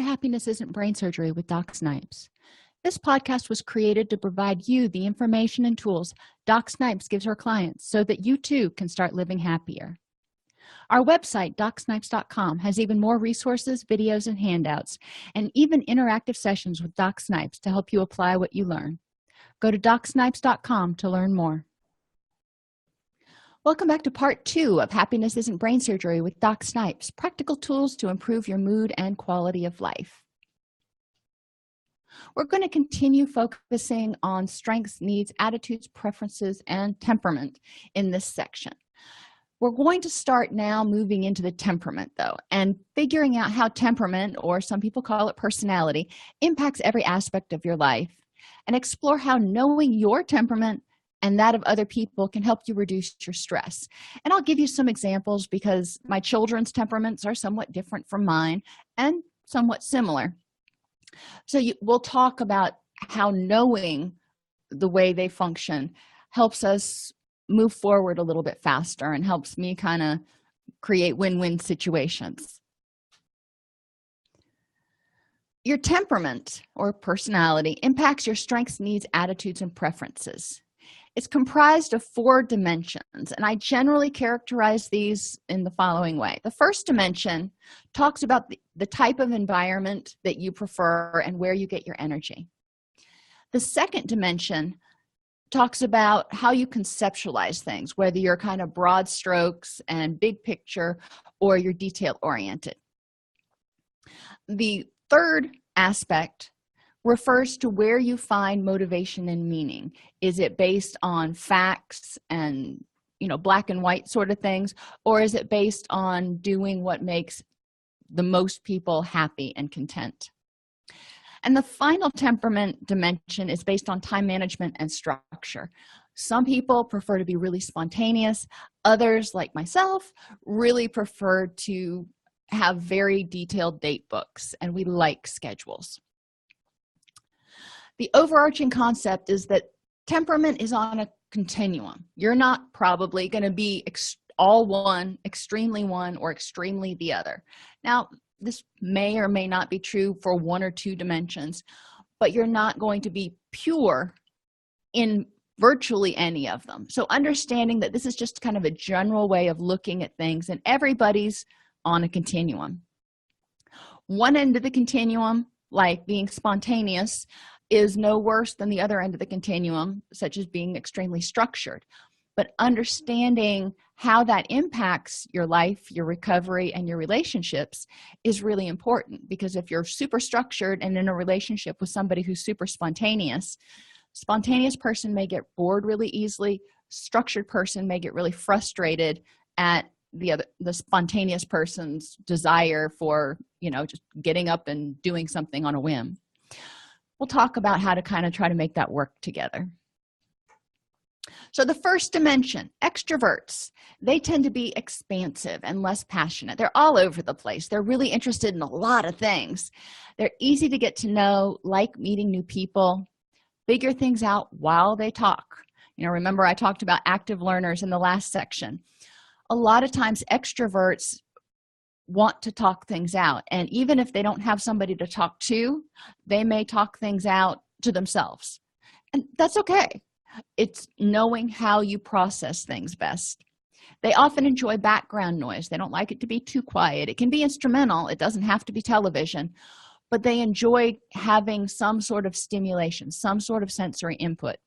Happiness Isn't Brain Surgery with Doc Snipes. This podcast was created to provide you the information and tools Doc Snipes gives her clients so that you too can start living happier. Our website, DocSnipes.com, has even more resources, videos, and handouts, and even interactive sessions with Doc Snipes to help you apply what you learn. Go to DocSnipes.com to learn more. Welcome back to part 2 of Happiness Isn't Brain Surgery with Doc Snipes, practical tools to improve your mood and quality of life. We're going to continue focusing on strengths, needs, attitudes, preferences, and temperament in this section. We're going to start now moving into the temperament, though, and figuring out how temperament, or some people call it personality, impacts every aspect of your life, and explore how knowing your temperament and that of other people can help you reduce your stress. And I'll give you some examples because my children's temperaments are somewhat different from mine and somewhat similar. So we'll talk about how knowing the way they function helps us move forward a little bit faster and helps me kind of create win-win situations. Your temperament or personality impacts your strengths, needs, attitudes, and preferences. It's comprised of 4 dimensions, and I generally characterize these in the following way. The first dimension talks about the type of environment that you prefer and where you get your energy. The second dimension talks about how you conceptualize things, whether you're kind of broad strokes and big picture or you're detail-oriented. The third aspect refers to where you find motivation and meaning. Is it based on facts and, black and white sort of things, or is it based on doing what makes the most people happy and content? And the final temperament dimension is based on time management and structure. Some people prefer to be really spontaneous. Others, like myself, really prefer to have very detailed date books, and we like schedules. The overarching concept is that temperament is on a continuum. You're not probably going to be all one, extremely one, or extremely the other. Now, this may or may not be true for 1 or 2 dimensions, but you're not going to be pure in virtually any of them. So understanding that this is just kind of a general way of looking at things, and everybody's on a continuum. One end of the continuum, like being spontaneous, is no worse than the other end of the continuum, such as being extremely structured. But understanding how that impacts your life, your recovery, and your relationships is really important, because if you're super structured and in a relationship with somebody who's super spontaneous person may get bored really easily. Structured person may get really frustrated at the spontaneous person's desire for, just getting up and doing something on a whim. We'll talk about how to kind of try to make that work together. So the first dimension, extroverts, they tend to be expansive and less passionate. They're all over the place. They're really interested in a lot of things. They're easy to get to know, like meeting new people, figure things out while they talk. Remember I talked about active learners in the last section. A lot of times extroverts want to talk things out, and even if they don't have somebody to talk to, they may talk things out to themselves, and that's okay. It's knowing how you process things best. They often enjoy background noise. They don't like it to be too quiet. It can be instrumental. It doesn't have to be television, but they enjoy having some sort of stimulation, some sort of sensory input.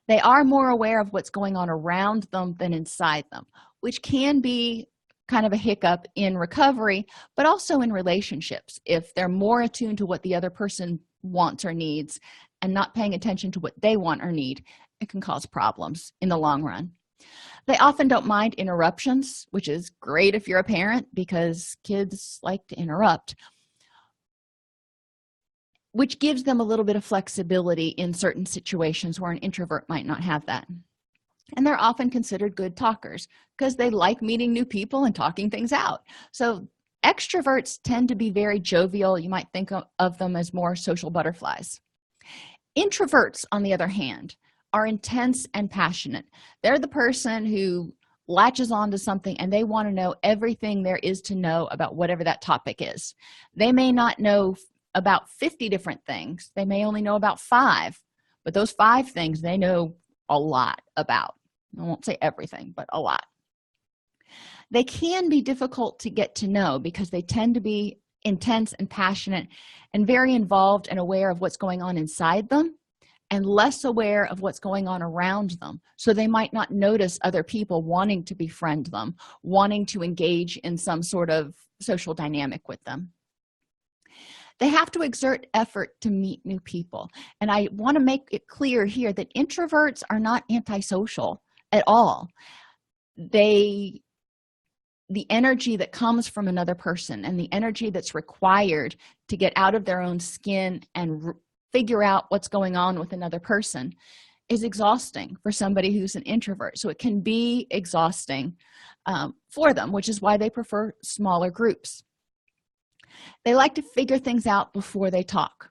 They are more aware of what's going on around them than inside them, which can be kind of a hiccup in recovery, but also in relationships. If they're more attuned to what the other person wants or needs and not paying attention to what they want or need, it can cause problems in the long run. They often don't mind interruptions, which is great if you're a parent, because kids like to interrupt, which gives them a little bit of flexibility in certain situations where an introvert might not have that. And they're often considered good talkers because they like meeting new people and talking things out. So extroverts tend to be very jovial. You might think of them as more social butterflies. Introverts, on the other hand, are intense and passionate. They're the person who latches onto something and they want to know everything there is to know about whatever that topic is. They may not know about 50 different things. They may only know about 5, but those 5 things they know a lot about. I won't say everything, but a lot. They can be difficult to get to know because they tend to be intense and passionate and very involved and aware of what's going on inside them and less aware of what's going on around them. So they might not notice other people wanting to befriend them, wanting to engage in some sort of social dynamic with them. They have to exert effort to meet new people. And I want to make it clear here that introverts are not antisocial at all. The energy that comes from another person and the energy that's required to get out of their own skin and figure out what's going on with another person is exhausting for somebody who's an introvert. So it can be exhausting for them, which is why they prefer smaller groups. They like to figure things out before they talk.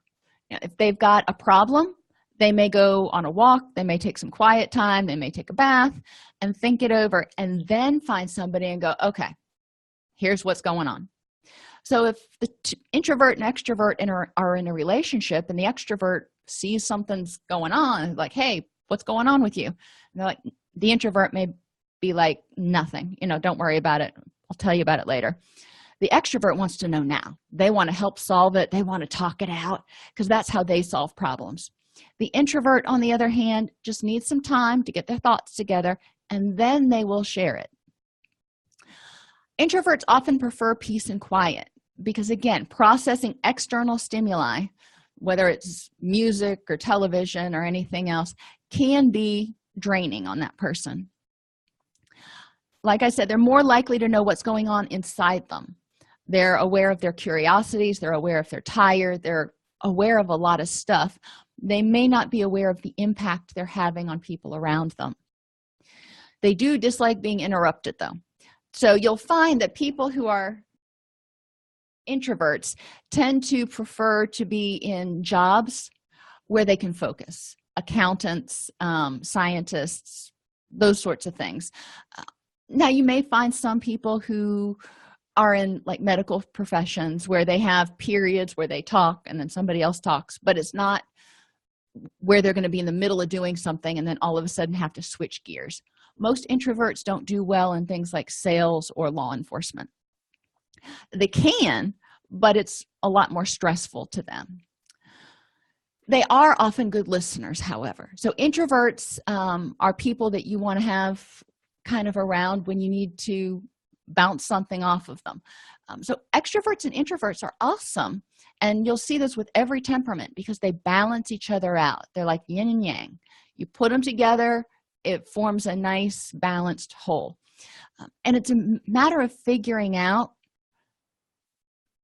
If they've got a problem, they may go on a walk, they may take some quiet time, they may take a bath and think it over and then find somebody and go, okay, here's what's going on. So if the introvert and extrovert are in a relationship and the extrovert sees something's going on, like, hey, what's going on with you? And they're like, the introvert may be like, nothing, don't worry about it. I'll tell you about it later. The extrovert wants to know now. They want to help solve it. They want to talk it out because that's how they solve problems. The introvert, on the other hand, just needs some time to get their thoughts together and then they will share it. Introverts often prefer peace and quiet because, again, processing external stimuli, whether it's music or television or anything else, can be draining on that person. Like I said, they're more likely to know what's going on inside them. They're aware of their curiosities. They're aware if they're tired. They're aware of a lot of stuff. They may not be aware of the impact they're having on people around them. They do dislike being interrupted, though. So you'll find that people who are introverts tend to prefer to be in jobs where they can focus. Accountants, scientists, those sorts of things. Now, you may find some people who are in like medical professions where they have periods where they talk and then somebody else talks, but it's not where they're going to be in the middle of doing something and then all of a sudden have to switch gears. Most introverts don't do well in things like sales or law enforcement. They can, but it's a lot more stressful to them. They are often good listeners, however. So introverts are people that you want to have kind of around when you need to bounce something off of them. So extroverts and introverts are awesome. And you'll see this with every temperament because they balance each other out. They're like yin and yang. You put them together, it forms a nice balanced whole. And it's a matter of figuring out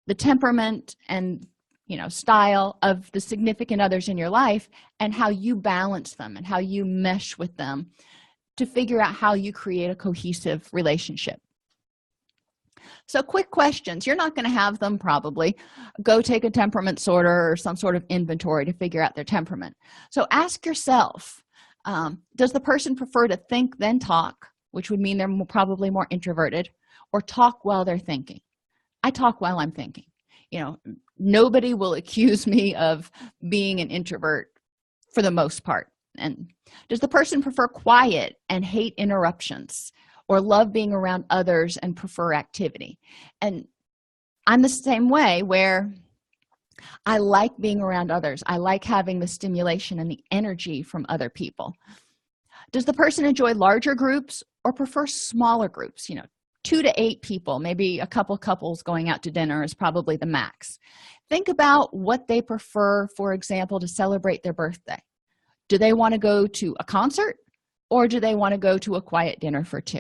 the temperament and style of the significant others in your life and how you balance them and how you mesh with them to figure out how you create a cohesive relationship. So quick questions. You're not going to have them probably. Go take a temperament sorter or some sort of inventory to figure out their temperament. So ask yourself, does the person prefer to think then talk, which would mean they're probably more introverted, or talk while they're thinking? I talk while I'm thinking. Nobody will accuse me of being an introvert for the most part. And does the person prefer quiet and hate interruptions, or love being around others and prefer activity? And I'm the same way, where I like being around others. I like having the stimulation and the energy from other people. Does the person enjoy larger groups or prefer smaller groups? 2 to 8 people, maybe a couple couples going out to dinner is probably the max. Think about what they prefer, for example, to celebrate their birthday. Do they want to go to a concert, or do they want to go to a quiet dinner for 2?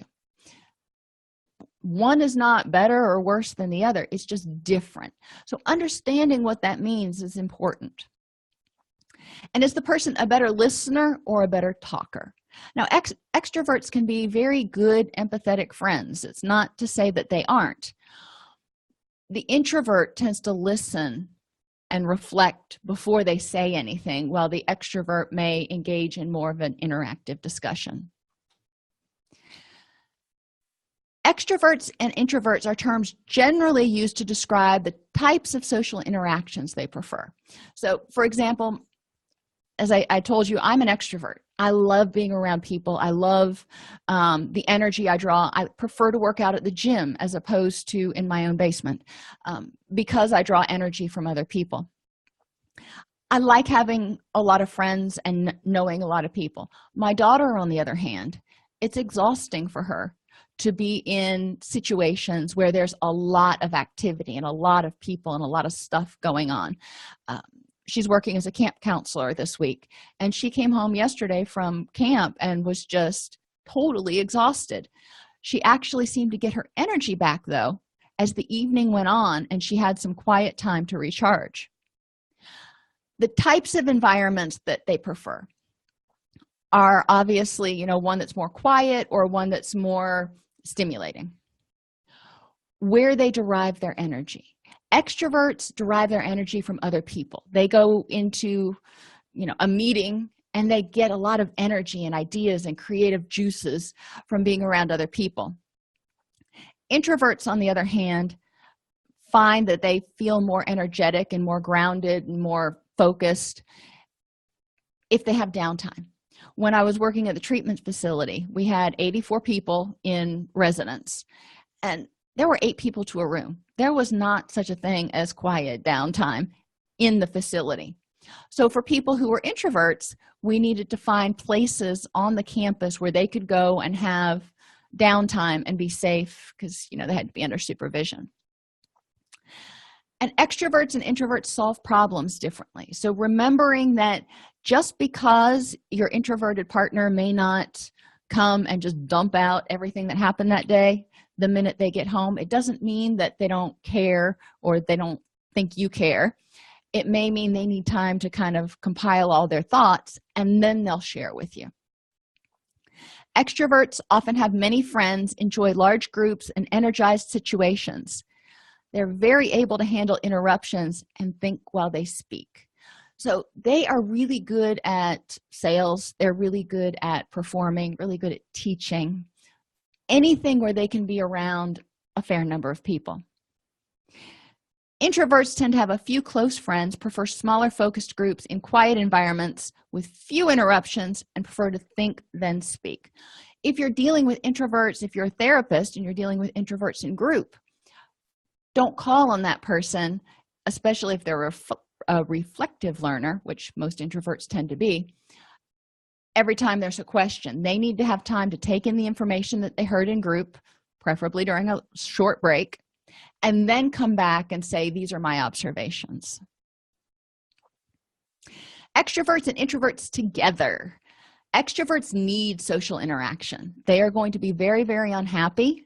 One is not better or worse than the other. It's just different. So understanding what that means is important. And is the person a better listener or a better talker? Now, extroverts can be very good, empathetic friends. It's not to say that they aren't. The introvert tends to listen and reflect before they say anything, while the extrovert may engage in more of an interactive discussion. Extroverts and introverts are terms generally used to describe the types of social interactions they prefer. So, for example, as I told you, I'm an extrovert. I love being around people. I love the energy I draw. I prefer to work out at the gym as opposed to in my own basement because I draw energy from other people. I like having a lot of friends and knowing a lot of people. My daughter, on the other hand, it's exhausting for her to be in situations where there's a lot of activity and a lot of people and a lot of stuff going on. She's working as a camp counselor this week, and she came home yesterday from camp and was just totally exhausted. She actually seemed to get her energy back, though, as the evening went on and she had some quiet time to recharge. The types of environments that they prefer are obviously, one that's more quiet or one that's more stimulating. Where they derive their energy. Extroverts derive their energy from other people. They go into, a meeting and they get a lot of energy and ideas and creative juices from being around other people. Introverts, on the other hand, find that they feel more energetic and more grounded and more focused if they have downtime. When I was working at the treatment facility, we had 84 people in residence, and there were 8 people to a room. There was not such a thing as quiet downtime in the facility. So for people who were introverts, we needed to find places on the campus where they could go and have downtime and be safe because, they had to be under supervision. And extroverts and introverts solve problems differently. So remembering that just because your introverted partner may not come and just dump out everything that happened that day the minute they get home, it doesn't mean that they don't care or they don't think you care. It may mean they need time to kind of compile all their thoughts, and then they'll share with you. Extroverts often have many friends, enjoy large groups, and energized situations. They're very able to handle interruptions and think while they speak. So they are really good at sales. They're really good at performing, really good at teaching, anything where they can be around a fair number of people. Introverts tend to have a few close friends, prefer smaller focused groups in quiet environments with few interruptions, and prefer to think then speak. If you're dealing with introverts, if you're a therapist and you're dealing with introverts in group, don't call on that person, especially if they're a reflective learner, which most introverts tend to be. Every time there's a question, they need to have time to take in the information that they heard in group, preferably during a short break, and then come back and say, these are my observations. Extroverts and introverts together. Extroverts need social interaction. They are going to be very, very unhappy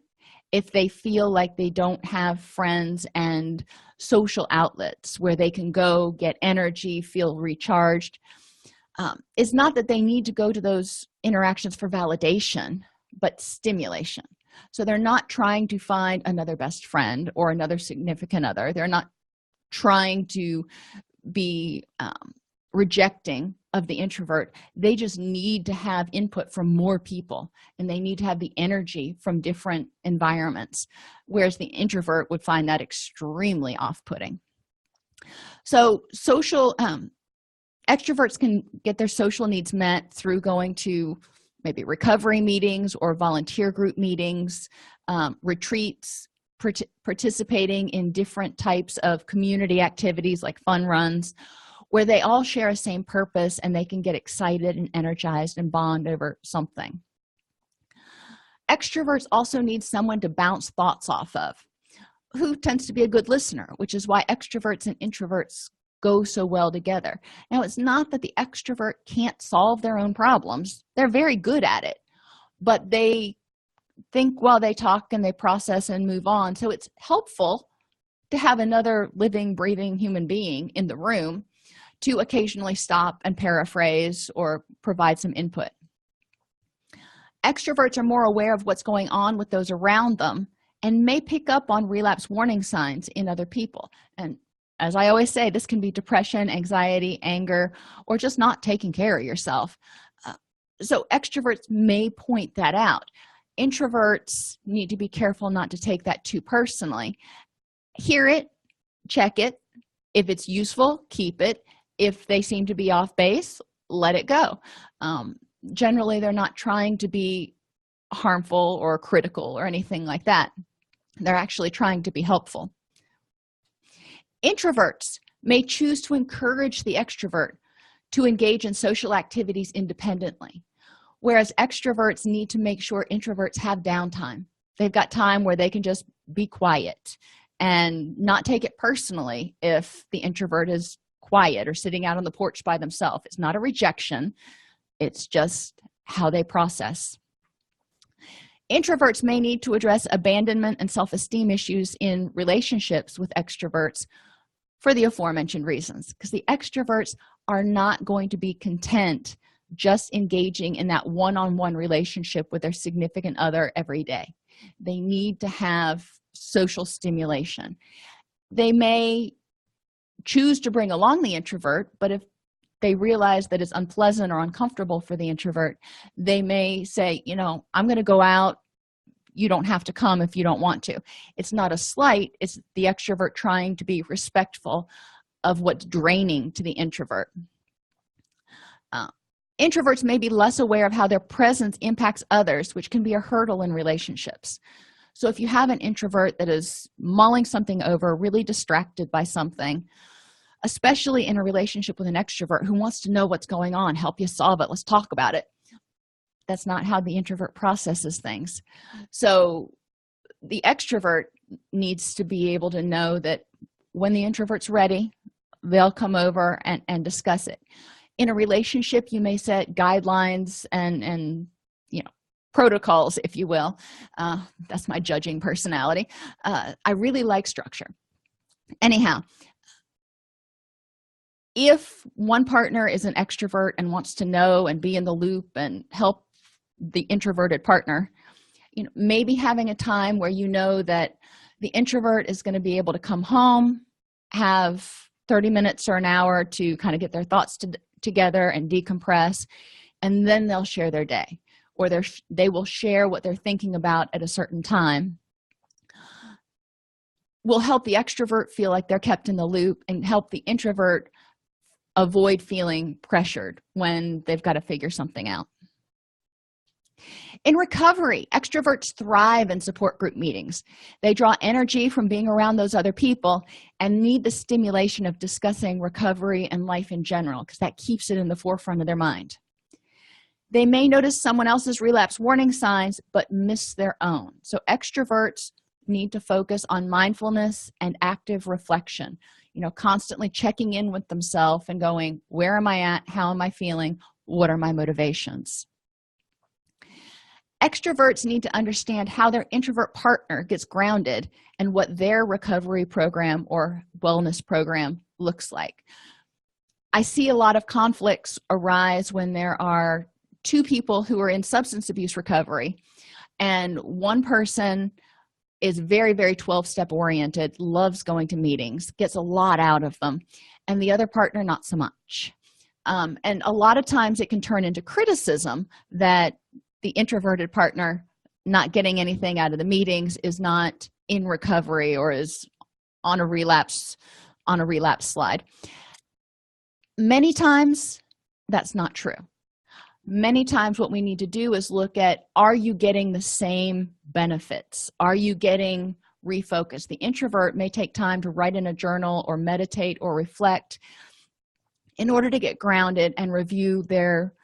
if they feel like they don't have friends and social outlets where they can go get energy, feel recharged. It's not that they need to go to those interactions for validation, but stimulation. So they're not trying to find another best friend or another significant other. They're not trying to be rejecting of the introvert. They just need to have input from more people, and they need to have the energy from different environments, whereas the introvert would find that extremely off-putting. So extroverts can get their social needs met through going to maybe recovery meetings or volunteer group meetings, retreats, participating in different types of community activities like fun runs, where they all share a same purpose and they can get excited and energized and bond over something. Extroverts also need someone to bounce thoughts off of, who tends to be a good listener, which is why extroverts and introverts go so well together. Now, it's not that the extrovert can't solve their own problems. They're very good at it, but they think while they talk and they process and move on. So it's helpful to have another living, breathing human being in the room to occasionally stop and paraphrase or provide some input. Extroverts are more aware of what's going on with those around them and may pick up on relapse warning signs in other people. And as I always say, this can be depression, anxiety, anger, or just not taking care of yourself. So extroverts may point that out. Introverts need to be careful not to take that too personally. Hear it, check it. If it's useful, keep it. If they seem to be off base, let it go. Generally, they're not trying to be harmful or critical or anything like that. They're actually trying to be helpful. Introverts may choose to encourage the extrovert to engage in social activities independently, whereas extroverts need to make sure introverts have downtime. They've got time where they can just be quiet and not take it personally if the introvert is quiet or sitting out on the porch by themselves. It's not a rejection. It's just how they process. Introverts may need to address abandonment and self-esteem issues in relationships with extroverts for the aforementioned reasons, because the extroverts are not going to be content just engaging in that one-on-one relationship with their significant other every day. They need to have social stimulation. They may choose to bring along the introvert, but if they realize that it's unpleasant or uncomfortable for the introvert, they may say, I'm going to go out. You don't have to come if you don't want to. It's not a slight. It's the extrovert trying to be respectful of what's draining to the introvert. Introverts may be less aware of how their presence impacts others, which can be a hurdle in relationships. So if you have an introvert that is mulling something over, really distracted by something, especially in a relationship with an extrovert who wants to know what's going on, help you solve it, let's talk about it. That's not how the introvert processes things. So the extrovert needs to be able to know that when the introvert's ready, they'll come over and discuss it. In a relationship, you may set guidelines and protocols, if you will. That's my judging personality. I really like structure. Anyhow, if one partner is an extrovert and wants to know and be in the loop and help the introverted partner, maybe having a time where that the introvert is going to be able to come home, have 30 minutes or an hour to kind of get their thoughts together and decompress, and then they'll share their day, or they will share what they're thinking about at a certain time. Will help the extrovert feel like they're kept in the loop and help the introvert avoid feeling pressured when they've got to figure something out. In recovery, extroverts thrive in support group meetings. They draw energy from being around those other people and need the stimulation of discussing recovery and life in general, because that keeps it in the forefront of their mind. They may notice someone else's relapse warning signs but miss their own. So extroverts need to focus on mindfulness and active reflection, constantly checking in with themselves and going, where am I at? How am I feeling? What are my motivations? Extroverts need to understand how their introvert partner gets grounded and what their recovery program or wellness program looks like. I see a lot of conflicts arise when there are two people who are in substance abuse recovery, and one person is very, very 12-step oriented, loves going to meetings, gets a lot out of them, and the other partner not so much. And a lot of times it can turn into criticism that the introverted partner not getting anything out of the meetings is not in recovery or is on a relapse slide. Many times that's not true. Many times what we need to do is look at, are you getting the same benefits? Are you getting refocused? The introvert may take time to write in a journal or meditate or reflect in order to get grounded and review their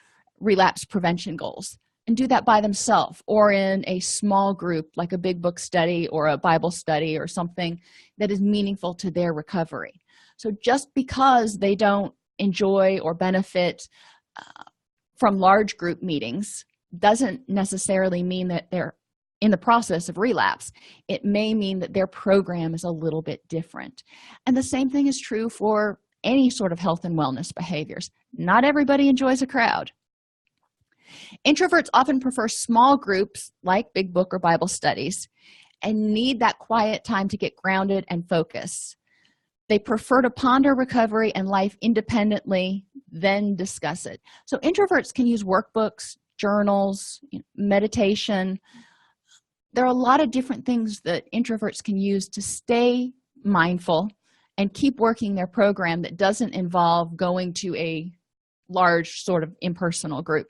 relapse prevention goals, and do that by themselves or in a small group like a big book study or a Bible study or something that is meaningful to their recovery. So just because they don't enjoy or benefit from large group meetings doesn't necessarily mean that they're in the process of relapse. It may mean that their program is a little bit different. And the same thing is true for any sort of health and wellness behaviors. Not everybody enjoys a crowd. Introverts often prefer small groups like big book or Bible studies and need that quiet time to get grounded and focus. They prefer to ponder recovery and life independently, then discuss it. So introverts can use workbooks, journals, meditation, there are a lot of different things that introverts can use to stay mindful and keep working their program that doesn't involve going to a large sort of impersonal group.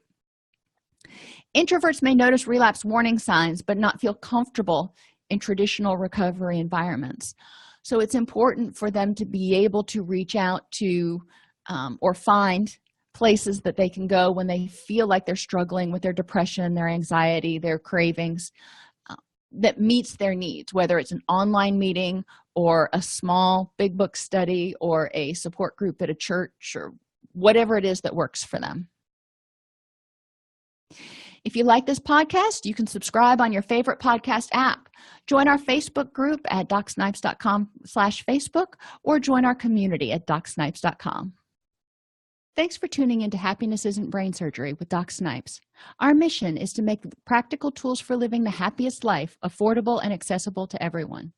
Introverts may notice relapse warning signs but not feel comfortable in traditional recovery environments. So it's important for them to be able to reach out to or find places that they can go when they feel like they're struggling with their depression, their anxiety, their cravings, that meets their needs, whether it's an online meeting or a small big book study or a support group at a church or whatever it is that works for them. If you like this podcast, you can subscribe on your favorite podcast app. Join our Facebook group at docsnipes.com/Facebook or join our community at docsnipes.com. Thanks for tuning into Happiness Isn't Brain Surgery with Doc Snipes. Our mission is to make practical tools for living the happiest life affordable and accessible to everyone.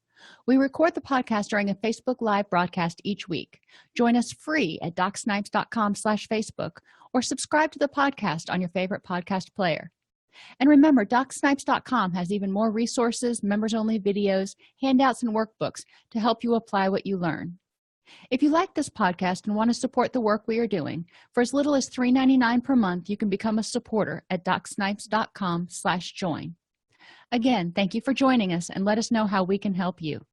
We record the podcast during a Facebook Live broadcast each week. Join us free at docsnipes.com/Facebook or subscribe to the podcast on your favorite podcast player. And remember, docsnipes.com has even more resources, members-only videos, handouts, and workbooks to help you apply what you learn. If you like this podcast and want to support the work we are doing, for as little as $3.99 per month, you can become a supporter at docsnipes.com/join. Again, thank you for joining us and let us know how we can help you.